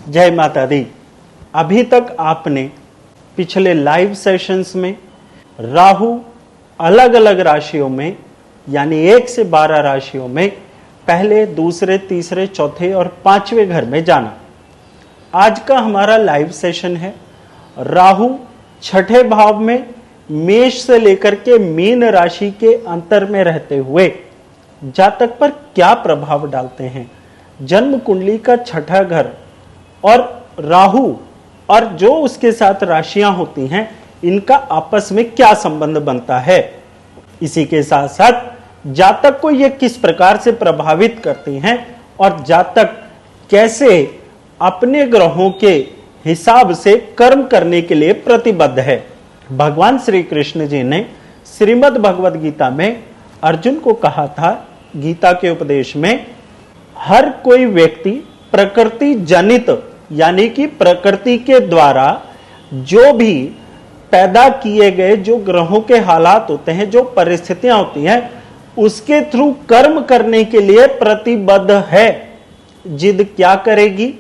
जय माता दी। अभी तक आपने पिछले लाइव सेशंस में राहु अलग अलग राशियों में यानी 1 से 12 राशियों में पहले, दूसरे, तीसरे, चौथे और 5वें घर में जाना। आज का हमारा लाइव सेशन है राहु 6ठे भाव में मेष से लेकर के मीन राशि के अंतर में रहते हुए जातक पर क्या प्रभाव डालते हैं। जन्म कुंडली का 6ठा घर और राहु और जो उसके साथ राशियां होती हैं, इनका आपस में क्या संबंध बनता है। इसी के साथ साथ जातक को ये किस प्रकार से प्रभावित करती हैं और जातक कैसे अपने ग्रहों के हिसाब से कर्म करने के लिए प्रतिबद्ध है। भगवान श्री कृष्ण जी ने श्रीमद् भगवद गीता में अर्जुन को कहा था, गीता के उपदेश में, हर कोई व्यक्ति प्रकृति जनित यानी कि प्रकृति के द्वारा जो भी पैदा किए गए जो ग्रहों के हालात होते हैं, जो परिस्थितियां होती हैं, उसके थ्रू कर्म करने के लिए प्रतिबद्ध है। जिद क्या करेगी?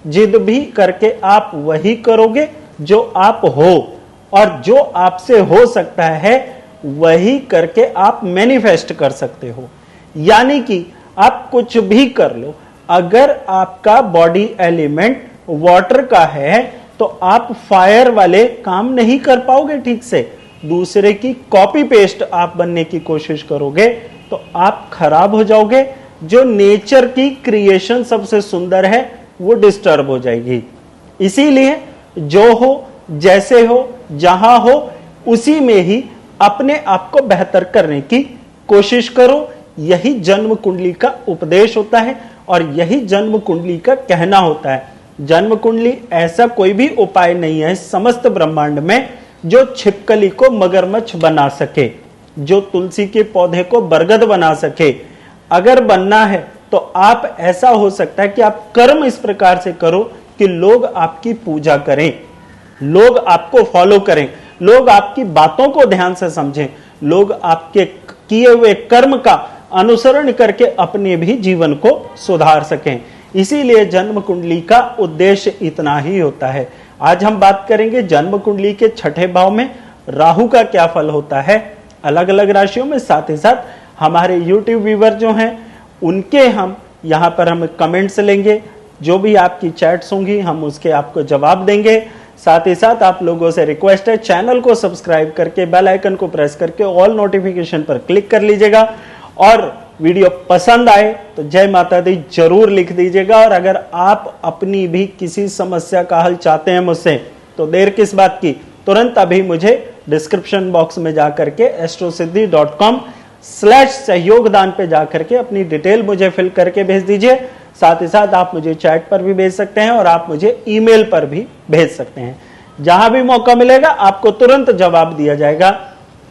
जिद भी करके आप वही करोगे जो आप हो, और जो आपसे हो सकता है वही करके आप मैनिफेस्ट कर सकते हो। यानी कि आप कुछ भी कर लो, अगर आपका बॉडी एलिमेंट वाटर का है तो आप फायर वाले काम नहीं कर पाओगे ठीक से। दूसरे की कॉपी पेस्ट आप बनने की कोशिश करोगे तो आप खराब हो जाओगे। जो नेचर की क्रिएशन सबसे सुंदर है वो डिस्टर्ब हो जाएगी। इसीलिए जो हो, जैसे हो, जहां हो, उसी में ही अपने आप को बेहतर करने की कोशिश करो। यही जन्म कुंडली का उपदेश होता है और यही जन्म कुंडली का कहना होता है। जन्म कुंडली ऐसा कोई भी उपाय नहीं है समस्त ब्रह्मांड में जो छिपकली को मगरमच्छ बना सके, जो तुलसी के पौधे को बरगद बना सके। अगर बनना है तो आप, ऐसा हो सकता है कि आप कर्म इस प्रकार से करो कि लोग आपकी पूजा करें, लोग आपको फॉलो करें, लोग आपकी बातों को ध्यान से समझें, लोग आपके किए हुए कर्म का अनुसरण करके अपने भी जीवन को सुधार सकें। इसीलिए जन्म कुंडली का उद्देश्य इतना ही होता है। आज हम बात करेंगे जन्म कुंडली के 6ठे भाव में राहु का क्या फल होता है अलग अलग राशियों में। साथ ही साथ हमारे YouTube व्यूवर जो हैं उनके हम यहाँ पर हम कमेंट्स लेंगे, जो भी आपकी चैट्स होंगी हम उसके आपको जवाब देंगे। साथ ही साथ आप लोगों से रिक्वेस्ट है, चैनल को सब्सक्राइब करके बेल आइकन को प्रेस करके ऑल नोटिफिकेशन पर क्लिक कर लीजिएगा। और वीडियो पसंद आए तो जय माता दी जरूर लिख दीजिएगा। और अगर आप अपनी भी किसी समस्या का हल चाहते हैं मुझसे तो देर किस बात की, तुरंत अभी मुझे डिस्क्रिप्शन बॉक्स में जाकर के astrosiddhi.com/सहयोगदान पे जाकर के अपनी डिटेल मुझे फिल करके भेज दीजिए। साथ ही साथ आप मुझे चैट पर भी भेज सकते हैं और आप मुझे ईमेल पर भी भेज सकते हैं। जहां भी मौका मिलेगा आपको तुरंत जवाब दिया जाएगा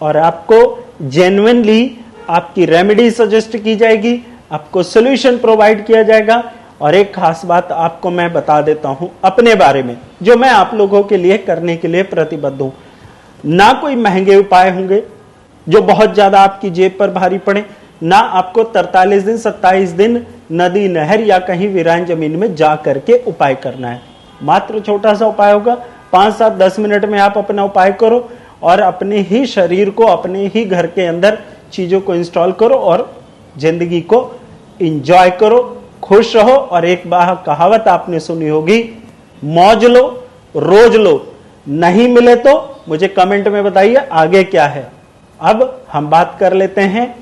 और आपको जेन्युइनली आपकी रेमेडी सजेस्ट की जाएगी, आपको सॉल्यूशन प्रोवाइड किया जाएगा। और एक खास बात आपको मैं बता देता हूं अपने बारे में, जो मैं आप लोगों के लिए करने के लिए प्रतिबद्ध हूं। ना कोई महंगे उपाय होंगे जो बहुत ज्यादा आपकी जेब पर भारी पड़े, ना आपको 43 दिन 27 दिन नदी, नहर या कहीं वीरान जमीन में जा करके उपाय करना है। मात्र छोटा सा उपाय होगा, 5, 7, 10 मिनट में आप अपना उपाय करो और अपने ही शरीर को, अपने ही घर के अंदर चीजों को इंस्टॉल करो और जिंदगी को एंजॉय करो, खुश रहो। और एक बार कहावत आपने सुनी होगी, मौज लो रोज लो, नहीं मिले तो मुझे कमेंट में बताइए आगे क्या है। अब हम बात कर लेते हैं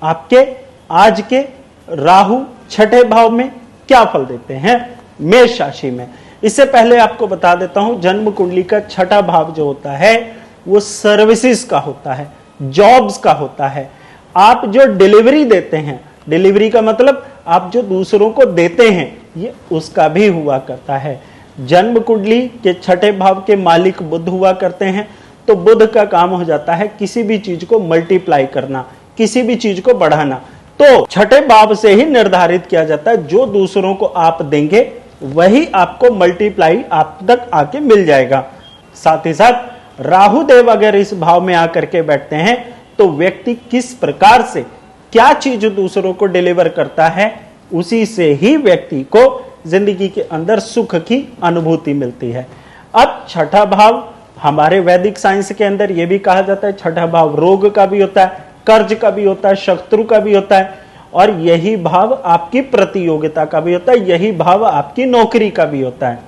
आपके आज के राहु 6ठे भाव में क्या फल देते हैं मेष राशि में। इससे पहले आपको बता देता हूं, जन्म कुंडली का 6ठा भाव जो होता है वो सर्विसेज का होता है, जॉब्स का होता है। आप जो डिलीवरी देते हैं, डिलीवरी का मतलब आप जो दूसरों को देते हैं, ये उसका भी हुआ करता है। जन्म कुंडली के 6ठे भाव के मालिक बुध हुआ करते हैं, तो बुध का काम हो जाता है किसी भी चीज को मल्टीप्लाई करना, किसी भी चीज को बढ़ाना। तो 6ठे भाव से ही निर्धारित किया जाता है, जो दूसरों को आप देंगे वही आपको मल्टीप्लाई आप तक आके मिल जाएगा। साथ ही साथ राहु देव अगर इस भाव में आकर के बैठते हैं तो व्यक्ति किस प्रकार से क्या चीज दूसरों को डिलीवर करता है, उसी से ही व्यक्ति को जिंदगी के अंदर सुख की अनुभूति मिलती है। अब छठा भाव हमारे वैदिक साइंस के अंदर यह भी कहा जाता है, छठा भाव रोग का भी होता है, कर्ज का भी होता है, शत्रु का भी होता है, और यही भाव आपकी प्रतियोगिता का भी होता है, यही भाव आपकी नौकरी का भी होता है।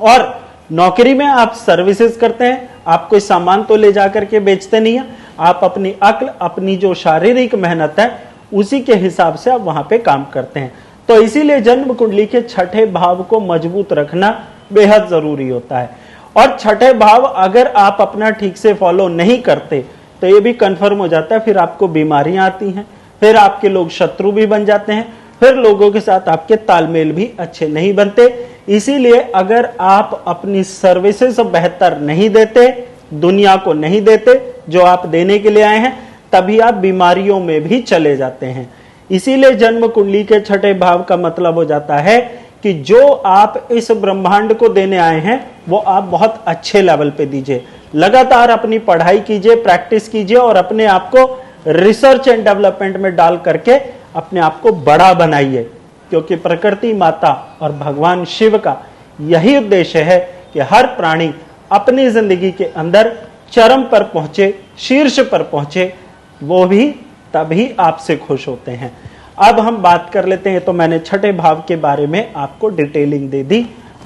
और नौकरी में आप सर्विसेज करते हैं, आप कोई सामान तो ले जाकर के बेचते नहीं है, आप अपनी अक्ल, अपनी जो शारीरिक मेहनत है उसी के हिसाब से आप वहां पे काम करते हैं। तो इसीलिए जन्म कुंडली के छठे भाव को मजबूत रखना बेहद जरूरी होता है। और छठे भाव अगर आप अपना ठीक से फॉलो नहीं करते तो ये भी कंफर्म हो जाता है, फिर आपको बीमारियां आती हैं, फिर आपके लोग शत्रु भी बन जाते हैं, फिर लोगों के साथ आपके तालमेल भी अच्छे नहीं बनते। इसीलिए अगर आप अपनी सर्विसेज बेहतर नहीं देते, दुनिया को नहीं देते जो आप देने के लिए आए हैं, तभी आप बीमारियों में भी चले जाते हैं। इसीलिए जन्म कुंडली के छठे भाव का मतलब हो जाता है कि जो आप इस ब्रह्मांड को देने आए हैं वो आप बहुत अच्छे लेवल पे दीजिए, लगातार अपनी पढ़ाई कीजिए, प्रैक्टिस कीजिए और अपने आप को रिसर्च एंड डेवलपमेंट में डाल करके अपने आप को बड़ा बनाइए, क्योंकि प्रकृति माता और भगवान शिव का यही उद्देश्य है कि हर प्राणी अपनी जिंदगी के अंदर चरम पर पहुंचे, शीर्ष पर पहुंचे, वो भी तभी आपसे खुश होते हैं। अब हम बात कर लेते हैं, तो मैंने छठे भाव के बारे में आपको डिटेलिंग दे दी।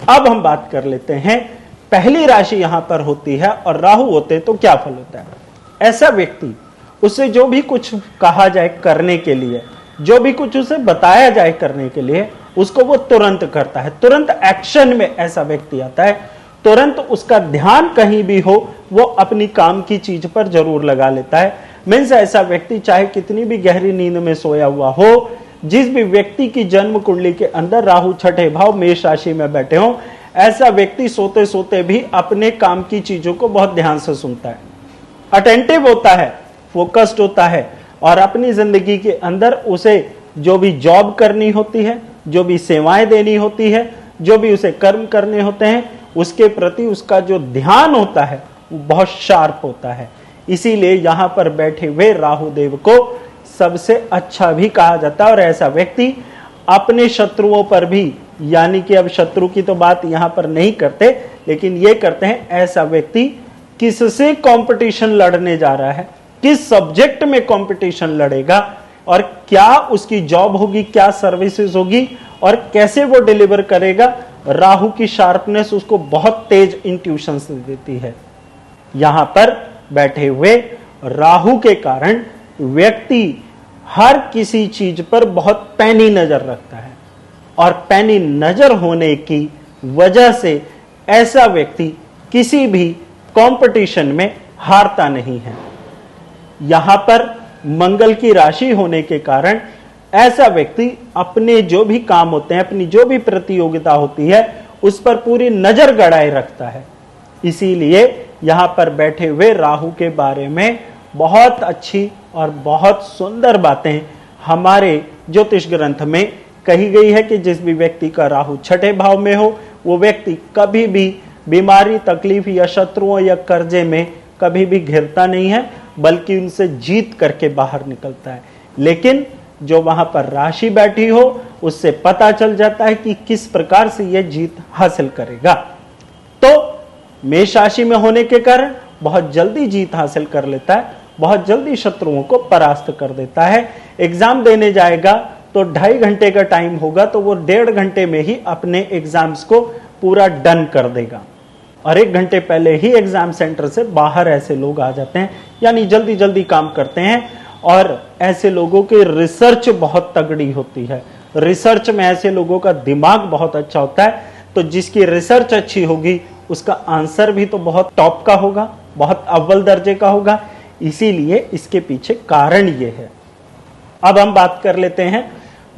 अब हम बात कर लेते हैं, पहली राशि यहां पर होती है और राहु होते तो क्या फल होता है। ऐसा व्यक्ति, उससे जो भी कुछ कहा जाए करने के लिए, जो भी कुछ उसे बताया जाए करने के लिए, उसको वो तुरंत करता है, तुरंत एक्शन में ऐसा व्यक्ति आता है, तुरंत उसका ध्यान कहीं भी हो वो अपनी काम की चीज पर जरूर लगा लेता है। मीन्स ऐसा व्यक्ति चाहे कितनी भी गहरी नींद में सोया हुआ हो, जिस भी व्यक्ति की जन्म कुंडली के अंदर राहु छठे भाव मेष राशि में बैठे हो, ऐसा व्यक्ति सोते सोते भी अपने काम की चीजों को बहुत ध्यान से सुनता है, अटेंटिव होता है, फोकस्ड होता है, और अपनी जिंदगी के अंदर उसे जो भी जॉब करनी होती है, जो भी सेवाएं देनी होती है, जो भी उसे कर्म करने होते हैं, उसके प्रति उसका जो ध्यान होता है वो बहुत शार्प होता है। इसीलिए यहां पर बैठे हुए राहु देव को सबसे अच्छा भी कहा जाता है। और ऐसा व्यक्ति अपने शत्रुओं पर भी, यानी कि अब शत्रु की तो बात यहां पर नहीं करते, लेकिन ये करते हैं ऐसा व्यक्ति किससे कंपटीशन लड़ने जा रहा है, किस सब्जेक्ट में कंपटीशन लड़ेगा, और क्या उसकी जॉब होगी, क्या सर्विसेज होगी, और कैसे वो डिलीवर करेगा, राहु की शार्पनेस उसको बहुत तेज इंट्यूशन देती है। यहां पर बैठे हुए राहु के कारण व्यक्ति हर किसी चीज पर बहुत पैनी नजर रखता है, और पैनी नजर होने की वजह से ऐसा व्यक्ति किसी भी कंपटीशन में हारता नहीं है। यहां पर मंगल की राशि होने के कारण ऐसा व्यक्ति अपने जो भी काम होते हैं, अपनी जो भी प्रतियोगिता होती है, उस पर पूरी नजर गड़ाए रखता है। इसीलिए यहां पर बैठे हुए राहु के बारे में बहुत अच्छी और बहुत सुंदर बातें हमारे ज्योतिष ग्रंथ में कही गई है कि जिस भी व्यक्ति का राहु छठे भाव में हो, वो व्यक्ति कभी भी बीमारी, तकलीफ या शत्रुओं या कर्जे में कभी भी घिरता नहीं है, बल्कि उनसे जीत करके बाहर निकलता है। लेकिन जो वहां पर राशि बैठी हो, उससे पता चल जाता है कि किस प्रकार से यह जीत हासिल करेगा। तो मेष राशि में होने के कारण बहुत जल्दी जीत हासिल कर लेता है, बहुत जल्दी शत्रुओं को परास्त कर देता है। एग्जाम देने जाएगा तो 2.5 घंटे का टाइम होगा, तो वो 1.5 घंटे में ही अपने एग्जाम्स को पूरा डन कर देगा, और 1 घंटे पहले ही एग्जाम सेंटर से बाहर ऐसे लोग आ जाते हैं, यानी जल्दी जल्दी काम करते हैं। और ऐसे लोगों की रिसर्च बहुत तगड़ी होती है, रिसर्च में ऐसे लोगों का दिमाग बहुत अच्छा होता है। तो जिसकी रिसर्च अच्छी होगी उसका आंसर भी तो बहुत टॉप का होगा, बहुत अव्वल दर्जे का होगा। इसीलिए इसके पीछे कारण ये है। अब हम बात कर लेते हैं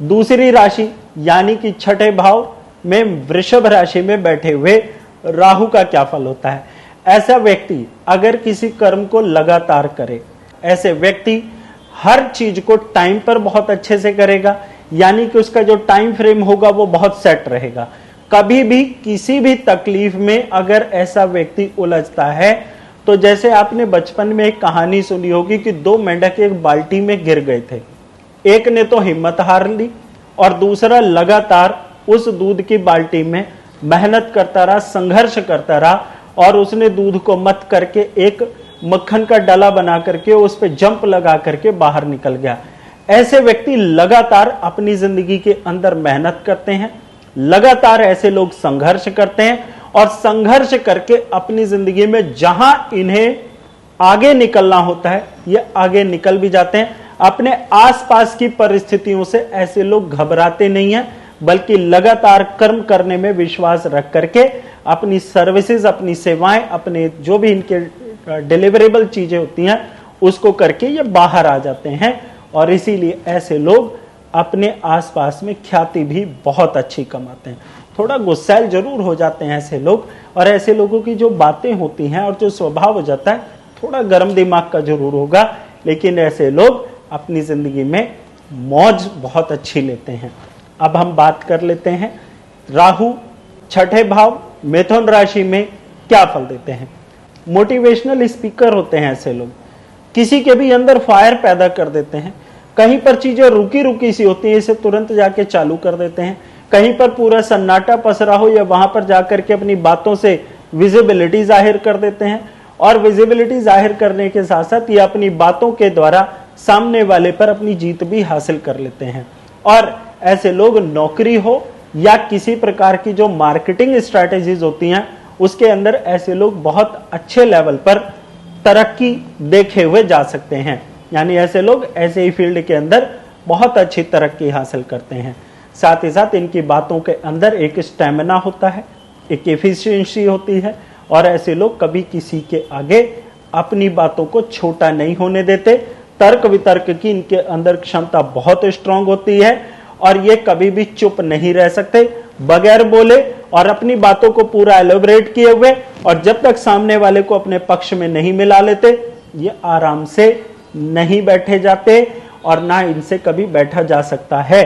दूसरी राशि, यानी कि छठे भाव में वृषभ राशि में बैठे हुए राहु का क्या फल होता है। ऐसा व्यक्ति अगर किसी कर्म को लगातार करे, ऐसे व्यक्ति हर चीज को टाइम पर बहुत अच्छे से करेगा, यानी कि उसका जो टाइम फ्रेम होगा वो बहुत सेट रहेगा। कभी भी किसी भी तकलीफ में अगर ऐसा व्यक्ति उलझता है, तो जैसे आपने बचपन में एक कहानी सुनी होगी कि 2 मेंढक एक बाल्टी में गिर गए थे, एक ने तो हिम्मत हार ली और दूसरा लगातार उस दूध की बाल्टी में मेहनत करता रहा, संघर्ष करता रहा और उसने दूध को मत करके एक मक्खन का डला बना करके उस पर जंप लगा करके बाहर निकल गया। ऐसे व्यक्ति लगातार अपनी जिंदगी के अंदर मेहनत करते हैं, लगातार ऐसे लोग संघर्ष करते हैं और संघर्ष करके अपनी जिंदगी में जहां इन्हें आगे निकलना होता है ये आगे निकल भी जाते हैं। अपने आसपास की परिस्थितियों से ऐसे लोग घबराते नहीं हैं, बल्कि लगातार कर्म करने में विश्वास रख करके अपनी सर्विसेज, अपनी सेवाएं, अपने जो भी इनके डिलीवरेबल चीजें होती हैं उसको करके ये बाहर आ जाते हैं। और इसीलिए ऐसे लोग अपने आसपास में ख्याति भी बहुत अच्छी कमाते हैं। थोड़ा गुस्सैल जरूर हो जाते हैं ऐसे लोग, और ऐसे लोगों की जो बातें होती हैं और जो स्वभाव हो जाता है थोड़ा गर्म दिमाग का जरूर होगा, लेकिन ऐसे लोग अपनी जिंदगी में मौज बहुत अच्छी लेते हैं। अब हम बात कर लेते हैं राहु छठे भाव मिथुन राशि में क्या फल देते हैं। मोटिवेशनल स्पीकर होते हैं ऐसे लोग, किसी के भी अंदर फायर पैदा कर देते हैं। कहीं पर चीजें रुकी रुकी सी होती है, इसे तुरंत जाके चालू कर देते हैं। कहीं पर पूरा सन्नाटा पसरा हो या वहां पर जाकर के अपनी बातों से विजिबिलिटी जाहिर कर देते हैं, और विजिबिलिटी जाहिर करने के साथ साथ ये अपनी बातों के द्वारा सामने वाले पर अपनी जीत भी हासिल कर लेते हैं। और ऐसे लोग नौकरी हो या किसी प्रकार की जो मार्केटिंग स्ट्रैटेजीज होती हैं उसके अंदर ऐसे लोग बहुत अच्छे लेवल पर तरक्की देखे हुए जा सकते हैं। यानी ऐसे लोग ऐसे ही फील्ड के अंदर बहुत अच्छी तरक्की हासिल करते हैं। साथ ही साथ इनकी बातों के अंदर एक स्टैमिना होता है, एक एफिशिएंसी होती है, और ऐसे लोग कभी किसी के आगे अपनी बातों को छोटा नहीं होने देते। तर्क वितर्क की इनके अंदर क्षमता बहुत स्ट्रांग होती है और ये कभी भी चुप नहीं रह सकते, बगैर बोले और अपनी बातों को पूरा एलोबरेट किए हुए, और जब तक सामने वाले को अपने पक्ष में नहीं मिला लेते ये आराम से नहीं बैठे जाते और ना इनसे कभी बैठा जा सकता है।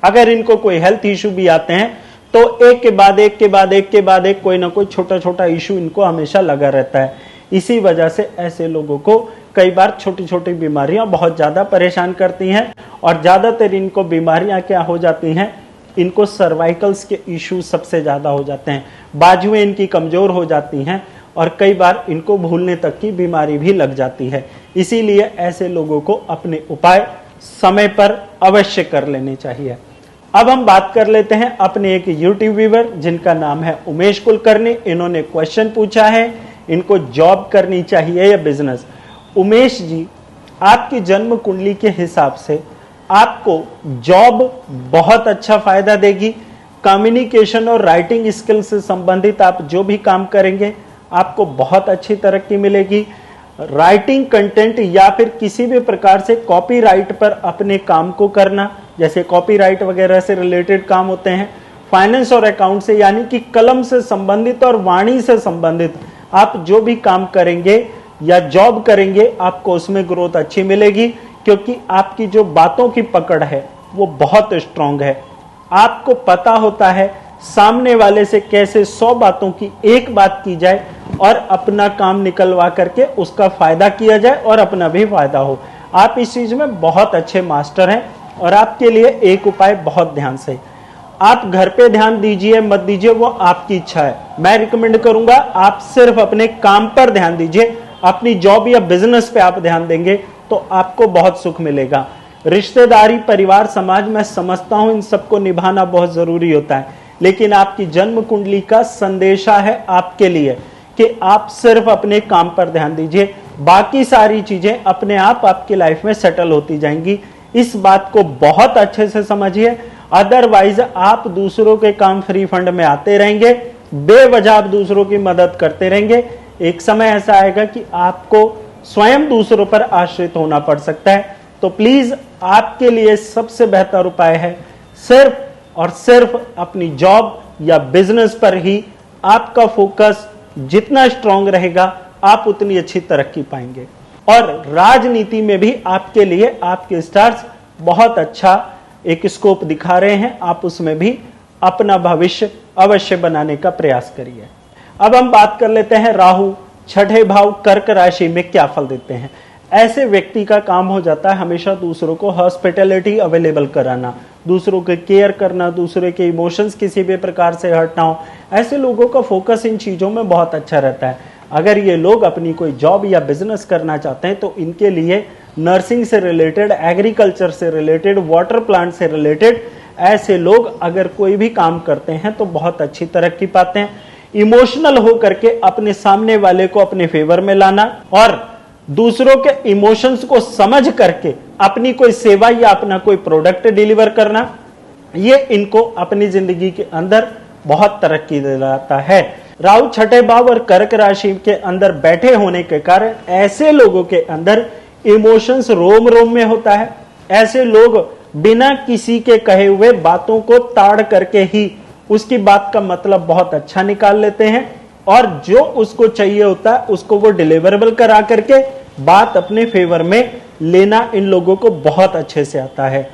अगर इनको कोई हेल्थ इश्यू भी आते हैं तो एक के बाद एक के बाद एक के बाद एक कोई ना कोई छोटा छोटा इश्यू इनको हमेशा लगा रहता है। इसी वजह से ऐसे लोगों को कई बार छोटी छोटी बीमारियां बहुत ज्यादा परेशान करती हैं, और ज्यादातर इनको बीमारियां क्या हो जाती हैं, इनको सर्वाइकल्स के इश्यू सबसे ज्यादा हो जाते हैं। बाजुएं इनकी कमजोर हो जाती हैं और कई बार इनको भूलने तक की बीमारी भी लग जाती है। इसीलिए ऐसे लोगों को अपने उपाय समय पर अवश्य कर लेने चाहिए। अब हम बात कर लेते हैं अपने एक यूट्यूब व्यूअर जिनका नाम है उमेश कुलकर्णी। इन्होंने क्वेश्चन पूछा है, इनको जॉब करनी चाहिए या बिजनेस। उमेश जी, आपकी जन्म कुंडली के हिसाब से आपको जॉब बहुत अच्छा फायदा देगी। कम्युनिकेशन और राइटिंग स्किल से संबंधित आप जो भी काम करेंगे आपको बहुत अच्छी तरक्की मिलेगी। राइटिंग कंटेंट या फिर किसी भी प्रकार से कॉपीराइट पर अपने काम को करना, जैसे कॉपीराइट वगैरह से रिलेटेड काम होते हैं, फाइनेंस और अकाउंट से यानी कि कलम से संबंधित और वाणी से संबंधित आप जो भी काम करेंगे या जॉब करेंगे आपको उसमें ग्रोथ अच्छी मिलेगी, क्योंकि आपकी जो बातों की पकड़ है वो बहुत स्ट्रांग है। आपको पता होता है सामने वाले से कैसे 100 बातों की एक बात की जाए और अपना काम निकलवा करके उसका फायदा किया जाए और अपना भी फायदा हो। आप इस चीज में बहुत अच्छे मास्टर हैं, और आपके लिए एक उपाय बहुत ध्यान से, आप घर पे ध्यान दीजिए मत दीजिए वो आपकी इच्छा है। मैं रिकमेंड करूंगा आप सिर्फ अपने काम पर ध्यान दीजिए। अपनी जॉब या बिजनेस पे आप ध्यान देंगे तो आपको बहुत सुख मिलेगा। रिश्तेदारी, परिवार, समाज, मैं समझता हूं इन सबको निभाना बहुत जरूरी होता है, लेकिन आपकी जन्म कुंडली का संदेशा है आपके लिए कि आप सिर्फ अपने काम पर ध्यान दीजिए, बाकी सारी चीजें अपने आप आपकी लाइफ में सेटल होती जाएंगी। इस बात को बहुत अच्छे से समझिए, अदरवाइज आप दूसरों के काम फ्री फंड में आते रहेंगे, बेवजह आप दूसरों की मदद करते रहेंगे। एक समय ऐसा आएगा कि आपको स्वयं दूसरों पर आश्रित होना पड़ सकता है। तो प्लीज आपके लिए सबसे बेहतर उपाय है सिर्फ और सिर्फ अपनी जॉब या बिजनेस पर ही आपका फोकस जितना स्ट्रांग रहेगा आप उतनी अच्छी तरक्की पाएंगे। और राजनीति में भी आपके लिए आपके स्टार्स बहुत अच्छा एक स्कोप दिखा रहे हैं, आप उसमें भी अपना भविष्य अवश्य बनाने का प्रयास करिए। अब हम बात कर लेते हैं राहु छठे भाव कर्क राशि में क्या फल देते हैं। ऐसे व्यक्ति का काम हो जाता है हमेशा दूसरों को हॉस्पिटैलिटी अवेलेबल कराना, दूसरों के केयर करना, दूसरे के इमोशंस किसी भी प्रकार से हर्ट ना हो, ऐसे लोगों का फोकस इन चीज़ों में बहुत अच्छा रहता है। अगर ये लोग अपनी कोई जॉब या बिजनेस करना चाहते हैं तो इनके लिए नर्सिंग से रिलेटेड, एग्रीकल्चर से रिलेटेड, वाटर प्लांट से रिलेटेड ऐसे लोग अगर कोई भी काम करते हैं तो बहुत अच्छी तरक्की पाते हैं। इमोशनल हो करके अपने सामने वाले को अपने फेवर में लाना और दूसरों के इमोशंस को समझ करके अपनी कोई सेवा या अपना कोई प्रोडक्ट डिलीवर करना, ये इनको अपनी जिंदगी के अंदर बहुत तरक्की दिलाता है। राहु छठे भाव और कर्क राशि के अंदर बैठे होने के कारण ऐसे लोगों के अंदर इमोशंस रोम रोम में होता है। ऐसे लोग बिना किसी के कहे हुए बातों को ताड़ करके ही उसकी बात का मतलब बहुत अच्छा निकाल लेते हैं और जो उसको चाहिए होता है उसको वो डिलीवरेबल करा करके बात अपने फेवर में लेना इन लोगों को बहुत अच्छे से आता है।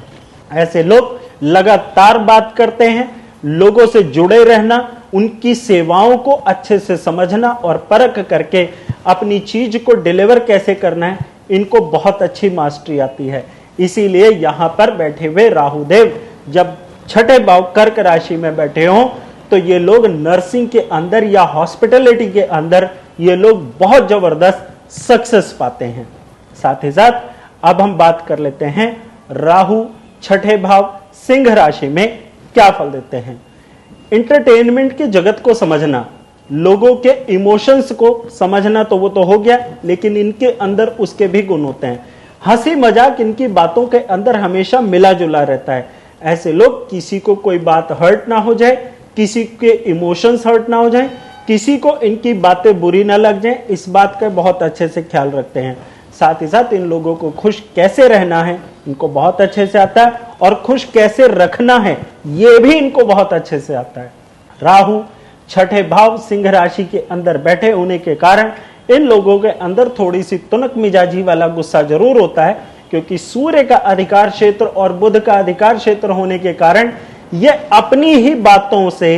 ऐसे लोग लगातार बात करते हैं, लोगों से जुड़े रहना, उनकी सेवाओं को अच्छे से समझना और परख करके अपनी चीज को डिलीवर कैसे करना है, इनको बहुत अच्छी मास्टरी आती है। इसीलिए यहां पर बैठे हुए राहुदेव जब छठे भाव कर्क राशि में बैठे हों तो ये लोग नर्सिंग के अंदर या हॉस्पिटैलिटी के अंदर ये लोग बहुत जबरदस्त सक्सेस पाते हैं। साथ ही साथ अब हम बात कर लेते हैं राहु छठे भाव सिंह राशि में क्या फल देते हैं। इंटरटेनमेंट के जगत को समझना, लोगों के इमोशंस को समझना तो वो तो हो गया, लेकिन इनके अंदर उसके भी गुण होते हैं। हंसी मजाक इनकी बातों के अंदर हमेशा मिला जुला रहता है। ऐसे लोग किसी को कोई बात हर्ट ना हो जाए, किसी के इमोशंस हर्ट ना हो जाए, किसी को इनकी बातें बुरी ना लग जाए, इस बात का बहुत अच्छे से ख्याल रखते हैं। साथ ही साथ इन लोगों को खुश कैसे रहना है इनको बहुत अच्छे से आता है और खुश कैसे रखना है ये भी इनको बहुत अच्छे से आता है। राहु छठे भाव सिंह राशि के अंदर बैठे होने के कारण इन लोगों के अंदर थोड़ी सी तुनक मिजाजी वाला गुस्सा जरूर होता है, क्योंकि सूर्य का अधिकार क्षेत्र और बुध का अधिकार क्षेत्र होने के कारण ये अपनी ही बातों से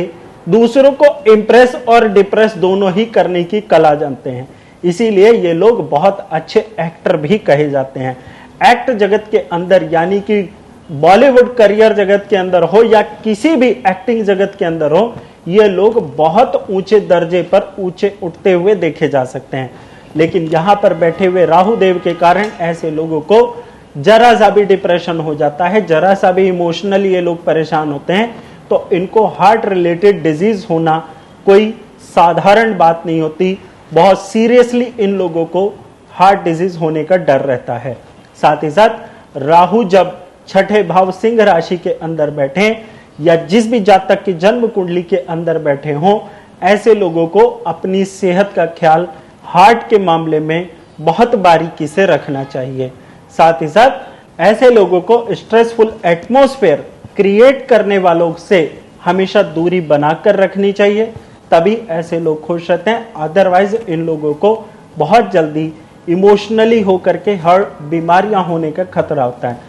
दूसरों को इंप्रेस और डिप्रेस दोनों ही करने की कला जानते हैं। इसीलिए ये लोग बहुत अच्छे एक्टर भी कहे जाते हैं। एक्ट जगत के अंदर यानी कि बॉलीवुड करियर जगत के अंदर हो या किसी भी एक्टिंग जगत के अंदर हो, ये लोग बहुत ऊंचे दर्जे पर ऊंचे उठते हुए देखे जा सकते हैं। लेकिन यहां पर बैठे हुए राहु देव के कारण ऐसे लोगों को जरा सा भी डिप्रेशन हो जाता है, जरा सा भी इमोशनली ये लोग परेशान होते हैं तो इनको हार्ट रिलेटेड डिजीज होना कोई साधारण बात नहीं होती। बहुत सीरियसली इन लोगों को हार्ट डिजीज होने का डर रहता है। साथ ही साथ राहु जब छठे भाव सिंह राशि के अंदर बैठे या जिस भी जातक की जन्म कुंडली के अंदर बैठे हों, ऐसे लोगों को अपनी सेहत का ख्याल हार्ट के मामले में बहुत बारीकी से रखना चाहिए। साथ ही साथ ऐसे लोगों को स्ट्रेसफुल एटमॉस्फेयर क्रिएट करने वालों से हमेशा दूरी बनाकर रखनी चाहिए, तभी ऐसे लोग खुश रहते हैं। अदरवाइज इन लोगों को बहुत जल्दी इमोशनली होकर के हर बीमारियां होने का खतरा होता है।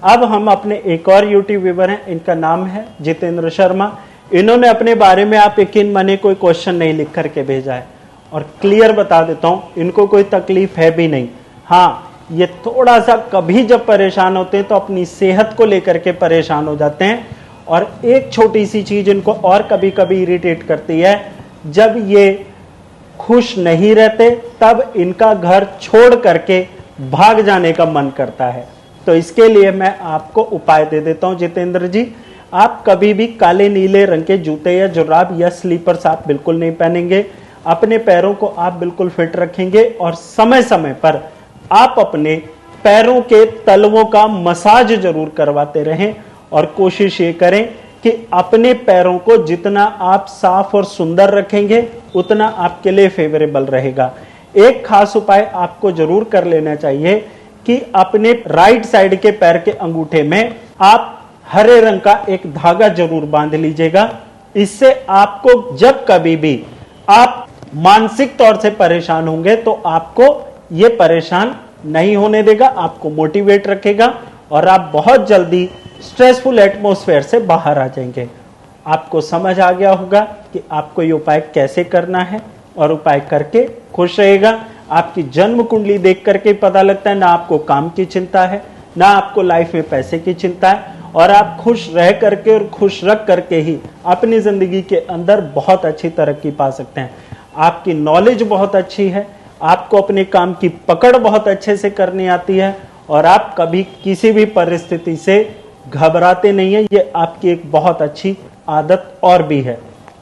अब हम अपने एक और यूट्यूब व्यूअर हैं, इनका नाम है जितेंद्र शर्मा। इन्होंने अपने बारे में आप यकीन माने कोई क्वेश्चन नहीं लिख करके भेजा है और क्लियर बता देता हूं, इनको कोई तकलीफ है भी नहीं। हाँ, ये थोड़ा सा कभी जब परेशान होते हैं तो अपनी सेहत को लेकर के परेशान हो जाते हैं और एक छोटी सी चीज इनको और कभी कभी इरिटेट करती है, जब ये खुश नहीं रहते तब इनका घर छोड़ करके भाग जाने का मन करता है। तो इसके लिए मैं आपको उपाय दे देता हूं जितेंद्र जी। आप कभी भी काले नीले रंग के जूते या जुराब या स्लीपर्स आप बिल्कुल नहीं पहनेंगे। अपने पैरों को आप बिल्कुल फिट रखेंगे और समय समय पर आप अपने पैरों के तलवों का मसाज जरूर करवाते रहें और कोशिश ये करें कि अपने पैरों को जितना आप साफ और सुंदर रखेंगे उतना आपके लिए फेवरेबल रहेगा। एक खास उपाय आपको जरूर कर लेना चाहिए कि अपने राइट साइड के पैर के अंगूठे में आप हरे रंग का एक धागा जरूर बांध लीजिएगा। इससे आपको जब कभी भी आप मानसिक तौर से परेशान होंगे तो आपको ये परेशान नहीं होने देगा, आपको मोटिवेट रखेगा और आप बहुत जल्दी स्ट्रेसफुल एटमॉस्फेयर से बाहर आ जाएंगे। आपको समझ आ गया होगा कि आपको ये उपाय कैसे करना है और उपाय करके खुश रहेगा। आपकी जन्म कुंडली देख करके पता लगता है ना आपको काम की चिंता है, ना आपको लाइफ में पैसे की चिंता है और आप खुश रह करके और खुश रख करके ही अपनी जिंदगी के अंदर बहुत अच्छी तरक्की पा सकते हैं। आपकी नॉलेज बहुत अच्छी है, आपको अपने काम की पकड़ बहुत अच्छे से करनी आती है और आप कभी किसी भी परिस्थिति से घबराते नहीं है। ये आपकी एक बहुत अच्छी आदत और भी है।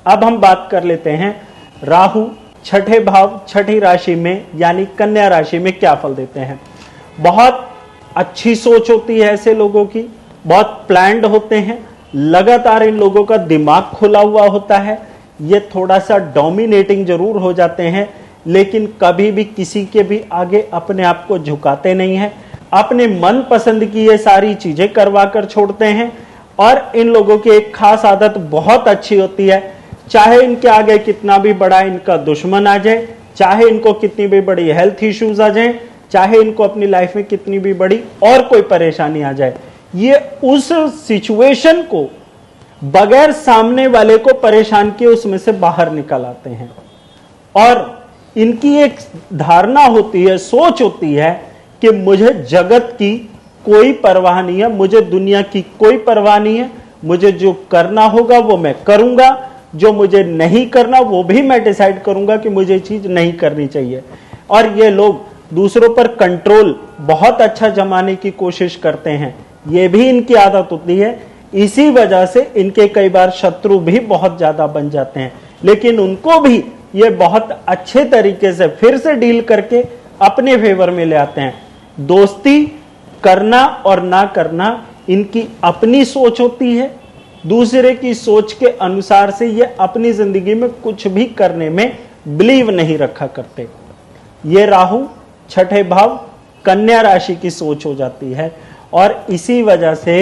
अब हम बात कर लेते हैं राहु छठे भाव छठी राशि में यानी कन्या राशि में क्या फल देते हैं। बहुत अच्छी सोच होती है ऐसे लोगों की, बहुत प्लान्ड होते हैं, लगातार इन लोगों का दिमाग खुला हुआ होता है। ये थोड़ा सा डोमिनेटिंग जरूर हो जाते हैं, लेकिन कभी भी किसी के भी आगे अपने आप को झुकाते नहीं हैं। अपने मन पसंद की ये सारी चीजें करवा कर छोड़ते हैं। और इन लोगों की एक खास आदत बहुत अच्छी होती है, चाहे इनके आगे कितना भी बड़ा इनका दुश्मन आ जाए, चाहे इनको कितनी भी बड़ी हेल्थ इश्यूज आ जाए, चाहे इनको अपनी लाइफ में कितनी भी बड़ी और कोई परेशानी आ जाए, ये उस सिचुएशन को बगैर सामने वाले को परेशान किए उसमें से बाहर निकल आते हैं। और इनकी एक धारणा होती है, सोच होती है कि मुझे जगत की कोई परवाह नहीं है, मुझे दुनिया की कोई परवाह नहीं है, मुझे जो करना होगा वो मैं करूंगा, जो मुझे नहीं करना वो भी मैं डिसाइड करूंगा कि मुझे चीज नहीं करनी चाहिए। और ये लोग दूसरों पर कंट्रोल बहुत अच्छा जमाने की कोशिश करते हैं, ये भी इनकी आदत होती है। इसी वजह से इनके कई बार शत्रु भी बहुत ज्यादा बन जाते हैं, लेकिन उनको भी ये बहुत अच्छे तरीके से फिर से डील करके अपने फेवर में ले आते हैं। दोस्ती करना और ना करना इनकी अपनी सोच होती है, दूसरे की सोच के अनुसार से ये अपनी जिंदगी में कुछ भी करने में बिलीव नहीं रखा करते। ये राहु छठे भाव कन्या राशि की सोच हो जाती है और इसी वजह से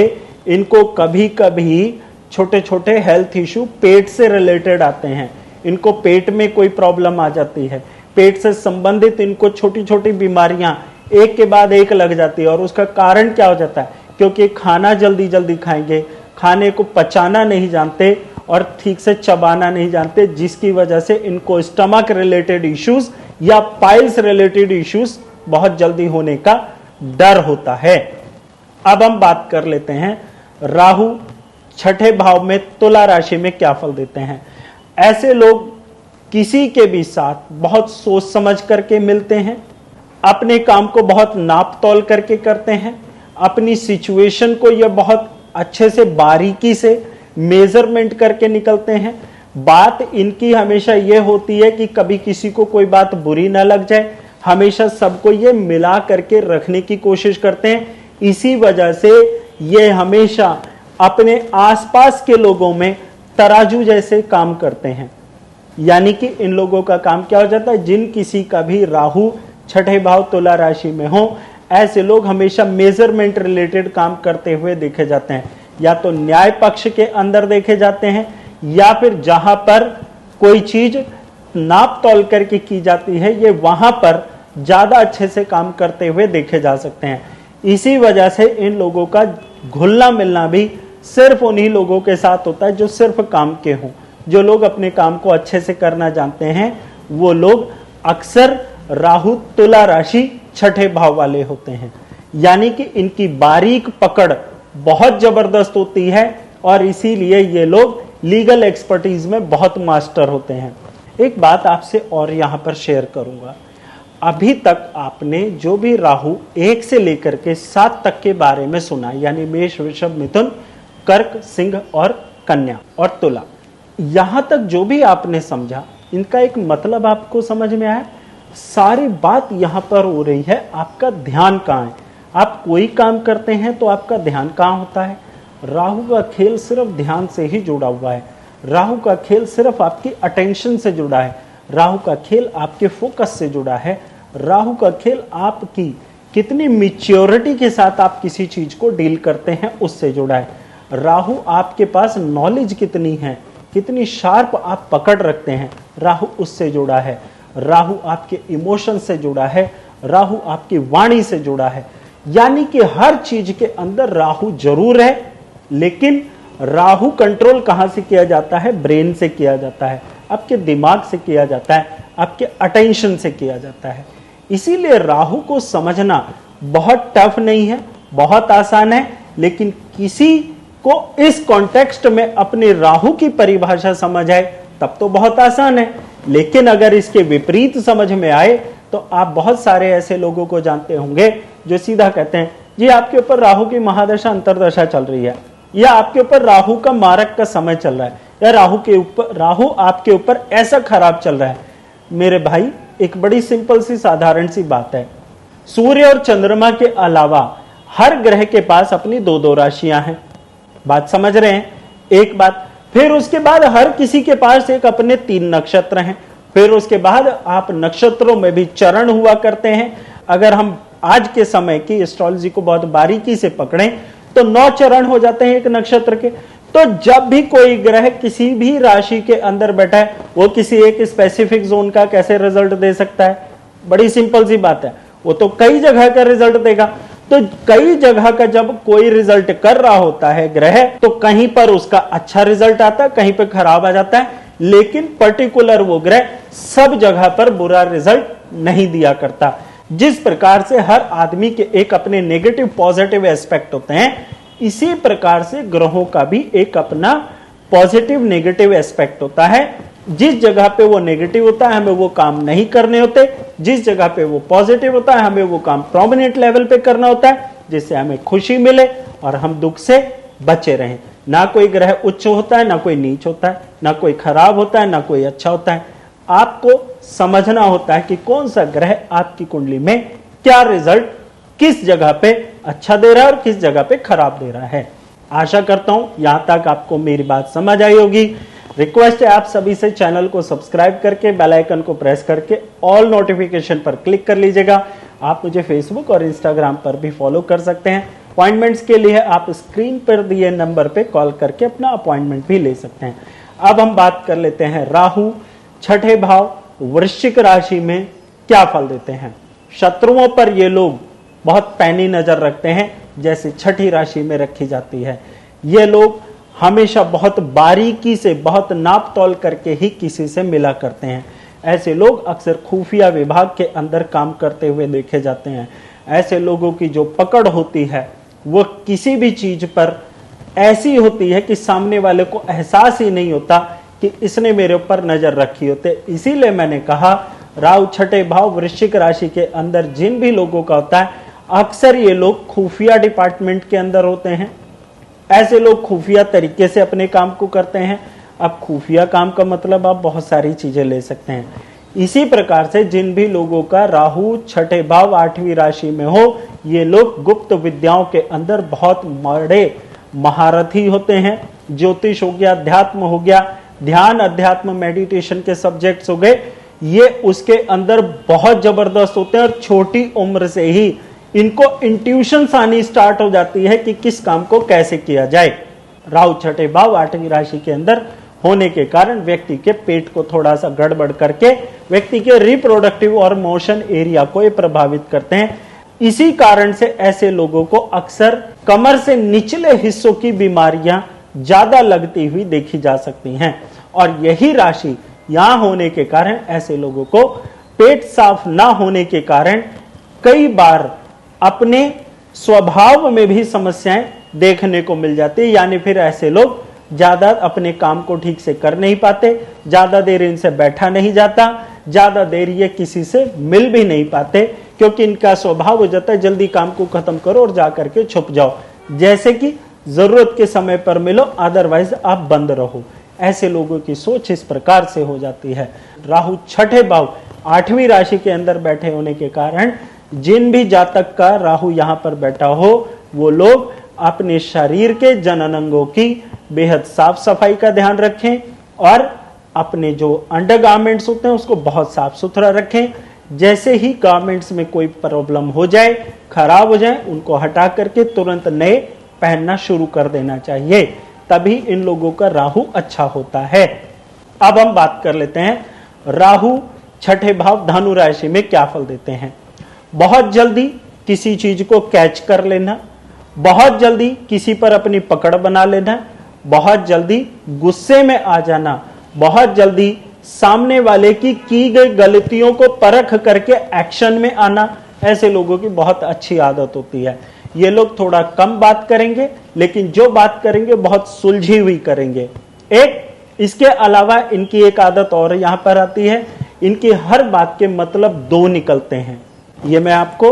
इनको कभी कभी छोटे छोटे हेल्थ इश्यू पेट से रिलेटेड आते हैं। इनको पेट में कोई प्रॉब्लम आ जाती है, पेट से संबंधित इनको छोटी छोटी बीमारियां एक के बाद एक लग जाती है। और उसका कारण क्या हो जाता है, क्योंकि खाना जल्दी जल्दी खाएंगे, खाने को पचाना नहीं जानते और ठीक से चबाना नहीं जानते, जिसकी वजह से इनको स्टमक रिलेटेड इश्यूज या पाइल्स रिलेटेड इश्यूज बहुत जल्दी होने का डर होता है। अब हम बात कर लेते हैं राहु छठे भाव में तुला राशि में क्या फल देते हैं। ऐसे लोग किसी के भी साथ बहुत सोच समझ करके मिलते हैं, अपने काम को बहुत नाप तोल करके करते हैं, अपनी सिचुएशन को यह बहुत अच्छे से बारीकी से मेजरमेंट करके निकलते हैं। बात इनकी हमेशा यह होती है कि कभी किसी को कोई बात बुरी ना लग जाए, हमेशा सबको ये मिला करके रखने की कोशिश करते हैं। इसी वजह से ये हमेशा अपने आसपास के लोगों में तराजू जैसे काम करते हैं। यानी कि इन लोगों का काम क्या हो जाता है, जिन किसी का भी राहु छठे भाव तुला राशि में हो, ऐसे लोग हमेशा मेजरमेंट रिलेटेड काम करते हुए देखे जाते हैं। या तो न्याय पक्ष के अंदर देखे जाते हैं, या फिर जहां पर कोई चीज नाप तोल करके की जाती है, ये वहां पर ज्यादा अच्छे से काम करते हुए देखे जा सकते हैं। इसी वजह से इन लोगों का घुलना मिलना भी सिर्फ उन्हीं लोगों के साथ होता है जो सिर्फ काम के हों। जो लोग अपने काम को अच्छे से करना जानते हैं, वो लोग अक्सर राहु तुला राशि छठे भाव वाले होते हैं। यानी कि इनकी बारीक पकड़ बहुत जबरदस्त होती है और इसीलिए ये लोग लीगल एक्सपर्टीज में बहुत मास्टर होते हैं। एक बात आपसे और यहां पर शेयर करूंगा, अभी तक आपने जो भी राहु 1 से लेकर के 7 तक के बारे में सुना, यानी मेष, वृषभ, मिथुन, कर्क, सिंह और कन्या और तुला, यहां तक जो भी आपने समझा, इनका एक मतलब आपको समझ में आया। सारी बात यहां पर हो रही है, आपका ध्यान कहां है। आप कोई काम करते हैं तो आपका ध्यान कहां होता है। राहु का खेल सिर्फ ध्यान से ही जुड़ा हुआ है। राहु का खेल सिर्फ आपकी अटेंशन से जुड़ा है। राहु का खेल आपके फोकस से जुड़ा है। राहु का खेल आपकी कितनी मैच्योरिटी के साथ आप किसी चीज को डील करते हैं उससे जुड़ा है। राहु आपके पास नॉलेज कितनी है, कितनी शार्प आप पकड़ रखते हैं, राहु उससे जुड़ा है। राहु आपके इमोशन से जुड़ा है। राहु आपकी वाणी से जुड़ा है। यानी कि हर चीज के अंदर राहु जरूर है, लेकिन राहु कंट्रोल कहां से किया जाता है, ब्रेन से किया जाता है, आपके दिमाग से किया जाता है, आपके अटेंशन से किया जाता है। इसीलिए राहु को समझना बहुत टफ नहीं है, बहुत आसान है। लेकिन किसी को इस कॉन्टेक्स्ट में अपने राहु की परिभाषा समझ आए तब तो बहुत आसान है। लेकिन अगर इसके विपरीत समझ में आए तो आप बहुत सारे ऐसे लोगों को जानते होंगे जो सीधा कहते हैं जी आपके ऊपर राहु की महादशा अंतरदशा चल रही है, या आपके ऊपर राहु का मारक का समय चल रहा है, या राहु आपके ऊपर ऐसा खराब चल रहा है। मेरे भाई, एक बड़ी सिंपल सी साधारण सी बात है, सूर्य और चंद्रमा के अलावा हर ग्रह के पास अपनी दो दो राशियां हैं। बात समझ रहे हैं? एक बात। फिर उसके बाद हर किसी के पास एक अपने 3 नक्षत्र हैं। फिर उसके बाद आप नक्षत्रों में भी चरण हुआ करते हैं। अगर हम आज के समय की एस्ट्रोलॉजी को बहुत बारीकी से पकड़ें तो 9 चरण हो जाते हैं एक नक्षत्र के। तो जब भी कोई ग्रह किसी भी राशि के अंदर बैठा है, वो किसी एक स्पेसिफिक जोन का कैसे रिजल्ट दे सकता है? बड़ी सिंपल सी बात है, वो तो कई जगह का रिजल्ट देगा। तो कई जगह का जब कोई रिजल्ट कर रहा होता है ग्रह, तो कहीं पर उसका अच्छा रिजल्ट आता है, कहीं पर खराब आ जाता है, लेकिन पर्टिकुलर वो ग्रह सब जगह पर बुरा रिजल्ट नहीं दिया करता। जिस प्रकार से हर आदमी के एक अपने नेगेटिव पॉजिटिव एस्पेक्ट होते हैं, इसी प्रकार से ग्रहों का भी एक अपना पॉजिटिव नेगेटिव एस्पेक्ट होता है। जिस जगह पे वो नेगेटिव होता है हमें वो काम नहीं करने होते, जिस जगह पे वो पॉजिटिव होता है हमें वो काम प्रोमिनेंट लेवल पे करना होता है, जिससे हमें खुशी मिले और हम दुख से बचे रहें। ना कोई ग्रह उच्च होता है, ना कोई नीच होता है, ना कोई खराब होता है, ना कोई अच्छा होता है। आपको समझना होता है कि कौन सा ग्रह आपकी कुंडली में क्या रिजल्ट किस जगह पे अच्छा दे रहा है और किस जगह पे खराब दे रहा है। आशा करता हूं यहां तक आपको मेरी बात समझ आई होगी। रिक्वेस्ट है आप सभी से चैनल को सब्सक्राइब करके बेल आइकन को प्रेस करके ऑल नोटिफिकेशन पर क्लिक कर लीजिएगा। आप मुझे फेसबुक और इंस्टाग्राम पर भी फॉलो कर सकते हैं। अपॉइंटमेंट्स के लिए आप स्क्रीन पर दिए नंबर पे कॉल करके अपना अपॉइंटमेंट भी ले सकते हैं। अब हम बात कर लेते हैं राहु छठे भाव वृश्चिक राशि में क्या फल देते हैं। शत्रुओं पर ये लोग बहुत पैनी नजर रखते हैं, जैसे छठी राशि में रखी जाती है। ये लोग हमेशा बहुत बारीकी से, बहुत नाप तौल करके ही किसी से मिला करते हैं। ऐसे लोग अक्सर खुफिया विभाग के अंदर काम करते हुए देखे जाते हैं। ऐसे लोगों की जो पकड़ होती है वो किसी भी चीज पर ऐसी होती है कि सामने वाले को एहसास ही नहीं होता कि इसने मेरे ऊपर नजर रखी होते। इसीलिए मैंने कहा राहु छठे भाव वृश्चिक राशि के अंदर जिन भी लोगों का होता है, अक्सर ये लोग खुफिया डिपार्टमेंट के अंदर होते हैं। ऐसे लोग खुफिया तरीके से अपने काम को करते हैं। अब खुफिया काम का मतलब आप बहुत सारी चीजें ले सकते हैं। इसी प्रकार से जिन भी लोगों का राहु छठे भाव 8वीं राशि में हो, ये लोग गुप्त विद्याओं के अंदर बहुत बड़े महारथी होते हैं। ज्योतिष हो गया, अध्यात्म हो गया, ध्यान अध्यात्म मेडिटेशन के सब्जेक्ट्स हो गए, ये उसके अंदर बहुत जबरदस्त होते हैं। और छोटी उम्र से ही इनको इंट्यूशन आनी स्टार्ट हो जाती है कि किस काम को कैसे किया जाए। राहु छठे भाव 8वीं राशि के अंदर होने के कारण व्यक्ति के पेट को थोड़ा सा गड़बड़ करके व्यक्ति के रिप्रोडक्टिव और मोशन एरिया को ये प्रभावित करते हैं। इसी कारण से ऐसे लोगों को अक्सर कमर से निचले हिस्सों की बीमारियां ज्यादा लगती हुई देखी जा सकती हैं। और यही राशि यहां होने के कारण ऐसे लोगों को पेट साफ ना होने के कारण कई बार अपने स्वभाव में भी समस्याएं देखने को मिल जाती है। यानी फिर ऐसे लोग ज्यादा अपने काम को ठीक से कर नहीं पाते, ज्यादा देर इनसे बैठा नहीं जाता, ज्यादा देर ये किसी से मिल भी नहीं पाते, क्योंकि इनका स्वभाव हो जाता है जल्दी काम को खत्म करो और जाकर के छुप जाओ, जैसे कि जरूरत के समय पर मिलो, अदरवाइज आप बंद रहो। ऐसे लोगों की सोच इस प्रकार से हो जाती है। राहु छठे भाव 8वीं राशि के अंदर बैठे होने के कारण जिन भी जातक का राहु यहां पर बैठा हो, वो लोग अपने शरीर के जनन अंगों की बेहद साफ सफाई का ध्यान रखें और अपने जो अंडरगारमेंट्स होते हैं उसको बहुत साफ सुथरा रखें। जैसे ही गारमेंट्स में कोई प्रॉब्लम हो जाए, खराब हो जाए, उनको हटा करके तुरंत नए पहनना शुरू कर देना चाहिए, तभी इन लोगों का राहु अच्छा होता है। अब हम बात कर लेते हैं राहु छठे भाव धनु राशि में क्या फल देते हैं। बहुत जल्दी किसी चीज को कैच कर लेना, बहुत जल्दी किसी पर अपनी पकड़ बना लेना, बहुत जल्दी गुस्से में आ जाना, बहुत जल्दी सामने वाले की गई गलतियों को परख करके एक्शन में आना, ऐसे लोगों की बहुत अच्छी आदत होती है। ये लोग थोड़ा कम बात करेंगे, लेकिन जो बात करेंगे बहुत सुलझी हुई करेंगे। इसके अलावा इनकी एक आदत और यहां पर आती है, इनकी हर बात के मतलब दो निकलते हैं। ये मैं आपको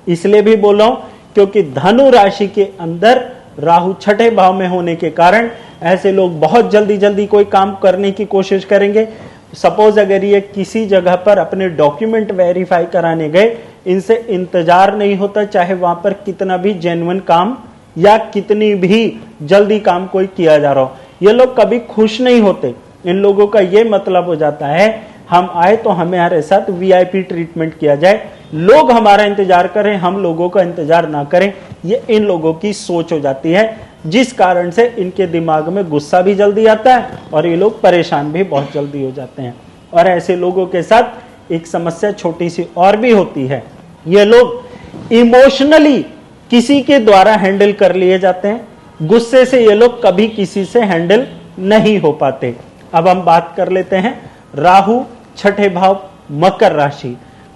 इसलिए भी बोल रहा हूं क्योंकि धनु राशि के अंदर राहु छठे भाव में होने के कारण ऐसे लोग बहुत जल्दी जल्दी कोई काम करने की कोशिश करेंगे। सपोज अगर ये किसी जगह पर अपने डॉक्यूमेंट वेरीफाई कराने गए, इनसे इंतजार नहीं होता, चाहे वहां पर कितना भी जेन्युइन काम या कितनी भी जल्दी काम कोई किया जा रहा हो। ये लोग कभी खुश नहीं होते। इन लोगों का ये मतलब हो जाता है हम आए तो हमारे साथ वीआईपी ट्रीटमेंट किया जाए, लोग हमारा इंतजार करें, हम लोगों का इंतजार ना करें। ये इन लोगों की सोच हो जाती है, जिस कारण से इनके दिमाग में गुस्सा भी जल्दी आता है और ये लोग परेशान भी बहुत जल्दी हो जाते हैं। और ऐसे लोगों के साथ एक समस्या छोटी सी और भी होती है, ये लोग इमोशनली किसी के द्वारा हैंडल कर लिए जाते हैं। गुस्से से ये लोग कभी किसी से हैंडल नहीं हो पाते। अब हम बात कर लेते हैं राहु छठे भाव मकर राशि।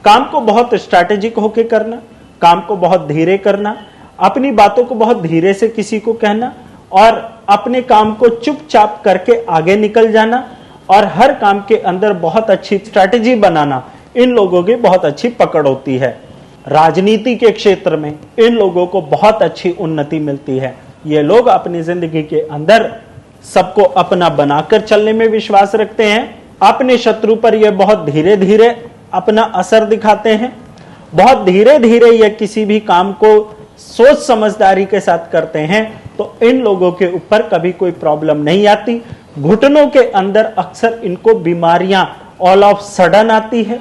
काम को बहुत स्ट्रैटेजिक होके करना, काम को बहुत धीरे करना, अपनी बातों को बहुत धीरे से किसी को कहना और अपने काम को चुपचाप करके आगे निकल जाना और हर काम के अंदर बहुत अच्छी स्ट्रैटेजी बनाना, इन लोगों की बहुत अच्छी पकड़ होती है। राजनीति के क्षेत्र में इन लोगों को बहुत अच्छी उन्नति मिलती है। ये लोग अपनी जिंदगी के अंदर सबको अपना बनाकर चलने में विश्वास रखते हैं। अपने शत्रु पर ये बहुत धीरे धीरे अपना असर दिखाते हैं। बहुत धीरे धीरे ये किसी भी काम को सोच समझदारी के साथ करते हैं, तो इन लोगों के ऊपर कभी कोई प्रॉब्लम नहीं आती। घुटनों के अंदर अक्सर इनको बीमारियां ऑल ऑफ सडन आती है।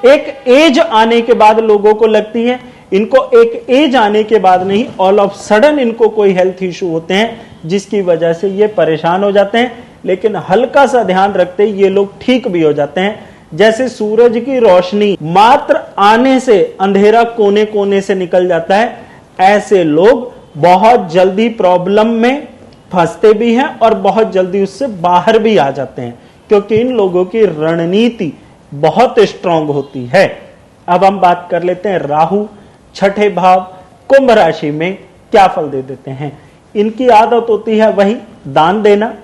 एक एज आने के बाद लोगों को लगती है, इनको एक एज आने के बाद नहीं, ऑल ऑफ सडन इनको कोई हेल्थ इश्यू होते हैं, जिसकी वजह से ये परेशान हो जाते हैं। लेकिन हल्का सा ध्यान रखते ये लोग ठीक भी हो जाते हैं। जैसे सूरज की रोशनी मात्र आने से अंधेरा कोने कोने से निकल जाता है, ऐसे लोग बहुत जल्दी प्रॉब्लम में फंसते भी हैं और बहुत जल्दी उससे बाहर भी आ जाते हैं, क्योंकि इन लोगों की रणनीति बहुत स्ट्रांग होती है। अब हम बात कर लेते हैं राहु छठे भाव कुंभ राशि में क्या फल दे देते हैं। इनकी आदत होती है वही दान देना,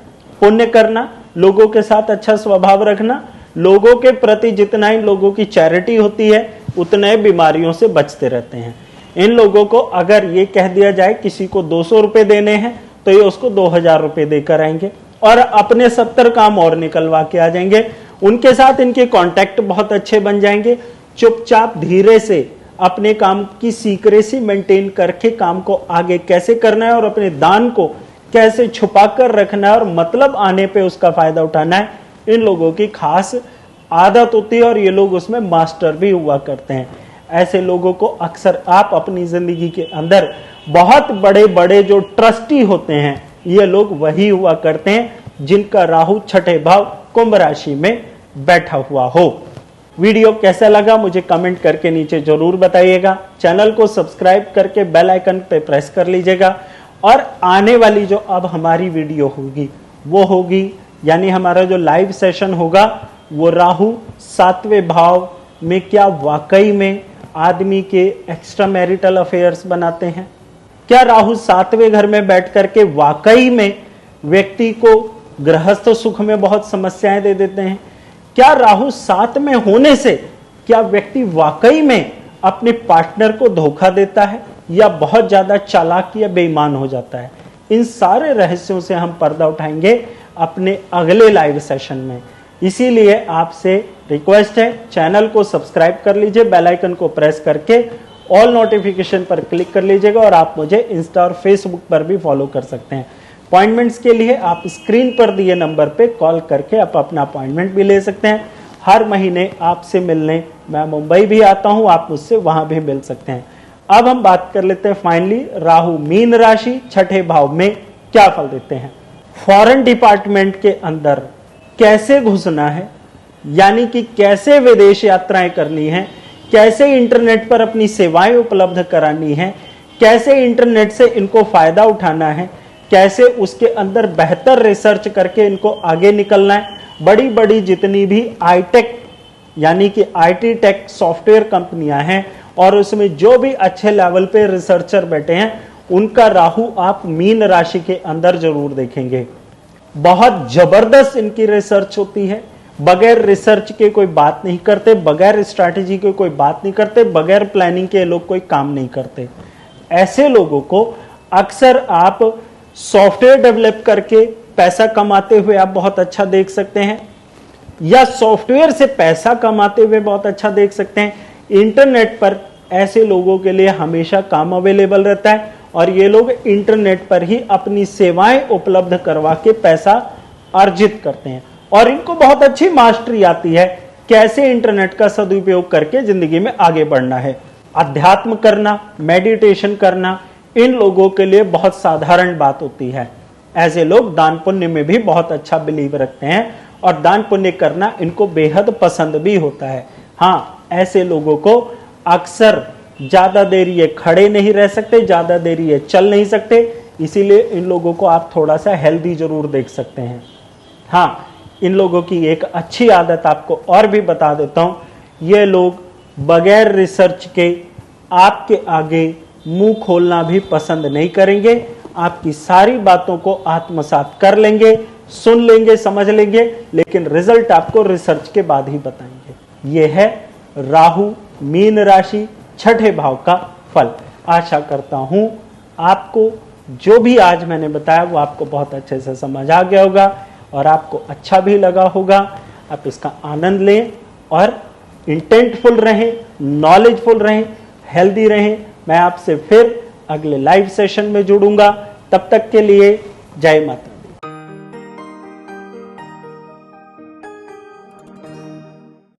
पुण्य करना, लोगों के साथ अच्छा स्वभाव रखना। लोगों के प्रति जितना इन लोगों की चैरिटी होती है, उतने बीमारियों से बचते रहते हैं। इन लोगों को अगर ये कह दिया जाए किसी को 200 रुपए देने हैं, तो ये उसको 2000 रुपए देकर आएंगे और अपने 70 काम और निकलवा के आ जाएंगे। उनके साथ इनके कांटेक्ट बहुत अच्छे बन जाएंगे। चुपचाप धीरे से अपने काम की सीक्रेसी मेंटेन करके काम को आगे कैसे करना है और अपने दान को कैसे छुपा कर रखना है और मतलब आने पे उसका फायदा उठाना है, इन लोगों की खास आदत होती है और ये लोग उसमें मास्टर भी हुआ करते हैं। ऐसे लोगों को अक्सर आप अपनी जिंदगी के अंदर बहुत बड़े बड़े जो ट्रस्टी होते हैं, ये लोग वही हुआ करते हैं जिनका राहु छठे भाव कुंभ राशि में बैठा हुआ हो। वीडियो कैसा लगा मुझे कमेंट करके नीचे जरूर बताइएगा। चैनल को सब्सक्राइब करके बेल आइकन पे प्रेस कर लीजिएगा और आने वाली जो अब हमारी वीडियो होगी वो होगी, यानी हमारा जो लाइव सेशन होगा वो राहु 7वें भाव में क्या वाकई में आदमी के एक्स्ट्रा मैरिटल अफेयर्स बनाते हैं? क्या राहु 7वें घर में बैठ करके वाकई में व्यक्ति को गृहस्थ सुख में बहुत समस्याएं दे देते हैं? क्या राहु 7 में होने से क्या व्यक्ति वाकई में अपने पार्टनर को धोखा देता है या बहुत ज्यादा चालाक या बेईमान हो जाता है? इन सारे रहस्यों से हम पर्दा उठाएंगे अपने अगले लाइव सेशन में। इसीलिए आपसे रिक्वेस्ट है, चैनल को सब्सक्राइब कर लीजिए, बेल आइकन को प्रेस करके ऑल नोटिफिकेशन पर क्लिक कर लीजिएगा और आप मुझे इंस्टा और फेसबुक पर भी फॉलो कर सकते हैं। अपॉइंटमेंट्स के लिए आप स्क्रीन पर दिए नंबर पे कॉल करके आप अपना अपॉइंटमेंट भी ले सकते हैं। हर महीने आपसे मिलने मैं मुंबई भी आता हूं, आप मुझसे वहां भी मिल सकते हैं। अब हम बात कर लेते हैं फाइनली राहु मीन राशि छठे भाव में क्या फल देते हैं। फॉरेन डिपार्टमेंट के अंदर कैसे घुसना है, यानी कि कैसे विदेश यात्राएं करनी है, कैसे इंटरनेट पर अपनी सेवाएं उपलब्ध करानी है, कैसे इंटरनेट से इनको फायदा उठाना है, कैसे उसके अंदर बेहतर रिसर्च करके इनको आगे निकलना है। बड़ी बड़ी जितनी भी आईटेक यानी कि आईटी टेक सॉफ्टवेयर कंपनियां हैं, और उसमें जो भी अच्छे लेवल पे रिसर्चर बैठे हैं उनका राहु आप मीन राशि के अंदर जरूर देखेंगे। बहुत जबरदस्त इनकी रिसर्च होती है, बगैर रिसर्च के कोई बात नहीं करते, बगैर स्ट्रैटेजी के कोई बात नहीं करते, बगैर प्लानिंग के लोग कोई काम नहीं करते। ऐसे लोगों को अक्सर आप सॉफ्टवेयर डेवलप करके पैसा कमाते हुए आप बहुत अच्छा देख सकते हैं, या सॉफ्टवेयर से पैसा कमाते हुए बहुत अच्छा देख सकते हैं। इंटरनेट पर ऐसे लोगों के लिए हमेशा काम अवेलेबल रहता है और ये लोग इंटरनेट पर ही अपनी सेवाएं उपलब्ध करवा के पैसा अर्जित करते हैं और इनको बहुत अच्छी मास्टरी आती है कैसे इंटरनेट का सदुपयोग करके जिंदगी में आगे बढ़ना है। अध्यात्म करना, मेडिटेशन करना इन लोगों के लिए बहुत साधारण बात होती है। ऐसे लोग दान पुण्य में भी बहुत अच्छा बिलीव रखते हैं और दान पुण्य करना इनको बेहद पसंद भी होता है। हाँ, ऐसे लोगों को अक्सर ज्यादा देर ये खड़े नहीं रह सकते, ज्यादा देर ये चल नहीं सकते, इसीलिए इन लोगों को आप थोड़ा सा हेल्दी जरूर देख सकते हैं। हाँ, इन लोगों की एक अच्छी आदत आपको और भी बता देता हूं, ये लोग बगैर रिसर्च के आपके आगे मुंह खोलना भी पसंद नहीं करेंगे। आपकी सारी बातों को आत्मसात कर लेंगे, सुन लेंगे, समझ लेंगे, लेकिन रिजल्ट आपको रिसर्च के बाद ही बताएंगे। यह है राहु मीन राशि छठे भाव का फल। आशा करता हूं आपको जो भी आज मैंने बताया वो आपको बहुत अच्छे से समझ आ गया होगा और आपको अच्छा भी लगा होगा। आप इसका आनंद लें और इंटेंटफुल रहें, नॉलेजफुल रहें, हेल्दी रहें। मैं आपसे फिर अगले लाइव सेशन में जुड़ूंगा। तब तक के लिए जय माता।